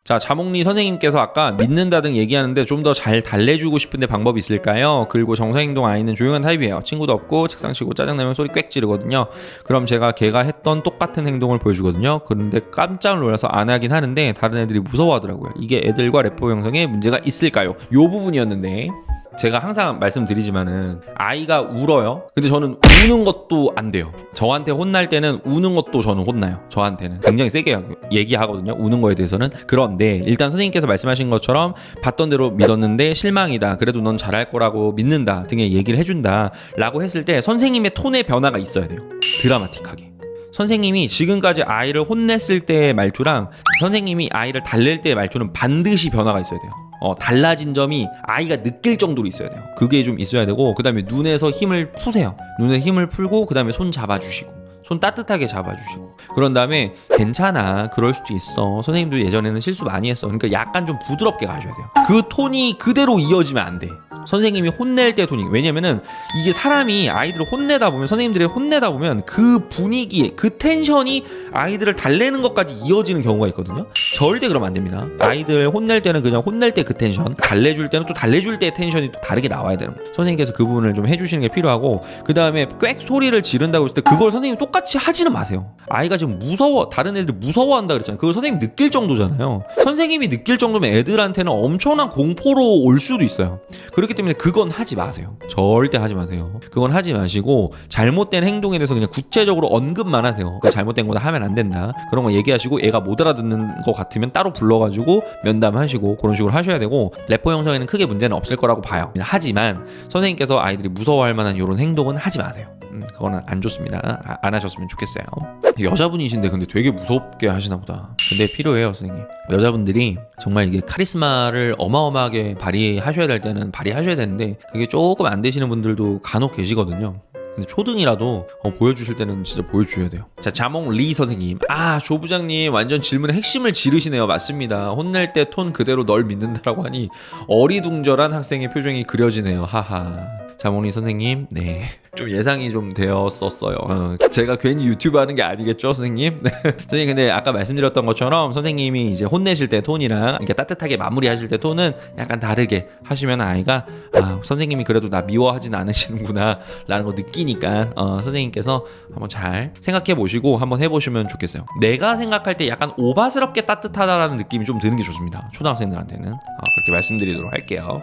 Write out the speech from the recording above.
자, 자몽리 선생님께서 아까 믿는다 등 얘기하는데 좀 더 잘 달래주고 싶은데 방법이 있을까요? 그리고 정서행동 아이는 조용한 타입이에요. 친구도 없고 책상 치고 짜증나면 소리 꽥 지르거든요. 그럼 제가 걔가 했던 똑같은 행동을 보여주거든요. 그런데 깜짝 놀라서 안 하긴 하는데 다른 애들이 무서워하더라고요. 이게 애들과 래퍼 형성에 문제가 있을까요? 요 부분이었는데 제가 항상 말씀드리지만은 아이가 울어요. 근데 저는 우는 것도 안 돼요. 저한테 혼날 때는 우는 것도 저는 혼나요. 저한테는 굉장히 세게 얘기하거든요. 우는 거에 대해서는. 그런데 일단 선생님께서 말씀하신 것처럼 봤던 대로 믿었는데 실망이다. 그래도 넌 잘할 거라고 믿는다 등의 얘기를 해준다 라고 했을 때 선생님의 톤의 변화가 있어야 돼요. 드라마틱하게. 선생님이 지금까지 아이를 혼냈을 때의 말투랑 선생님이 아이를 달랠 때의 말투는 반드시 변화가 있어야 돼요. 달라진 점이 아이가 느낄 정도로 있어야 돼요. 그게 좀 있어야 되고, 그 다음에 눈에서 힘을 푸세요. 눈에 힘을 풀고, 그 다음에 손 잡아주시고, 손 따뜻하게 잡아주시고, 그런 다음에 괜찮아, 그럴 수도 있어, 선생님도 예전에는 실수 많이 했어. 그러니까 약간 좀 부드럽게 가셔야 돼요. 그 톤이 그대로 이어지면 안 돼. 선생님이 혼낼 때 톤이. 왜냐면은 이게 사람이 아이들을 혼내다 보면, 선생님들이 혼내다 보면 그 분위기에 그 텐션이 아이들을 달래는 것까지 이어지는 경우가 있거든요. 절대 그러면 안 됩니다. 아이들 혼낼 때는 그냥 혼낼 때 그 텐션, 달래줄 때는 또 달래줄 때의 텐션이 또 다르게 나와야 되는 거예요. 선생님께서 그 부분을 좀 해주시는 게 필요하고, 그 다음에 꽥 소리를 지른다고 했을 때 그걸 선생님 똑같이 하지는 마세요. 아이가 지금 무서워, 다른 애들이 무서워한다 그랬잖아요. 그걸 선생님 느낄 정도잖아요. 선생님이 느낄 정도면 애들한테는 엄청난 공포로 올 수도 있어요. 그렇기 때문에 그건 하지 마세요. 절대 하지 마세요. 그건 하지 마시고 잘못된 행동에 대해서 그냥 구체적으로 언급만 하세요. 잘못된 거다, 하면 안 된다, 그런 거 얘기하시고, 애가 못 알아듣는 것 같으면 따로 불러가지고 면담하시고 그런 식으로 하셔야 되고, 래퍼 형성에는 크게 문제는 없을 거라고 봐요. 하지만 선생님께서 아이들이 무서워할 만한 이런 행동은 하지 마세요. 그거는 안 좋습니다. 안 하셨으면 좋겠어요. 여자분이신데 근데 되게 무섭게 하시나 보다. 근데 필요해요, 선생님. 여자분들이 정말 이게 카리스마를 어마어마하게 발휘하셔야 될 때는 발휘하셔야 되는데, 그게 조금 안 되시는 분들도 간혹 계시거든요. 근데 초등이라도 보여주실 때는 진짜 보여주셔야 돼요. 자, 자몽 리 선생님. 조 부장님 완전 질문의 핵심을 지르시네요. 맞습니다. 혼낼 때 톤 그대로 널 믿는다라고 하니 어리둥절한 학생의 표정이 그려지네요. 하하. 자몽리 선생님, 네, 좀 예상이 좀 되었었어요. 제가 괜히 유튜브 하는 게 아니겠죠, 선생님? 네. 선생님, 근데 아까 말씀드렸던 것처럼 선생님이 이제 혼내실 때 톤이랑 이렇게 따뜻하게 마무리하실 때 톤은 약간 다르게 하시면 아이가 선생님이 그래도 나 미워하진 않으시는구나 라는 거 느끼니까 선생님께서 한번 잘 생각해 보시고 한번 해보시면 좋겠어요. 내가 생각할 때 약간 오바스럽게 따뜻하다라는 느낌이 좀 드는 게 좋습니다. 초등학생들한테는. 그렇게 말씀드리도록 할게요.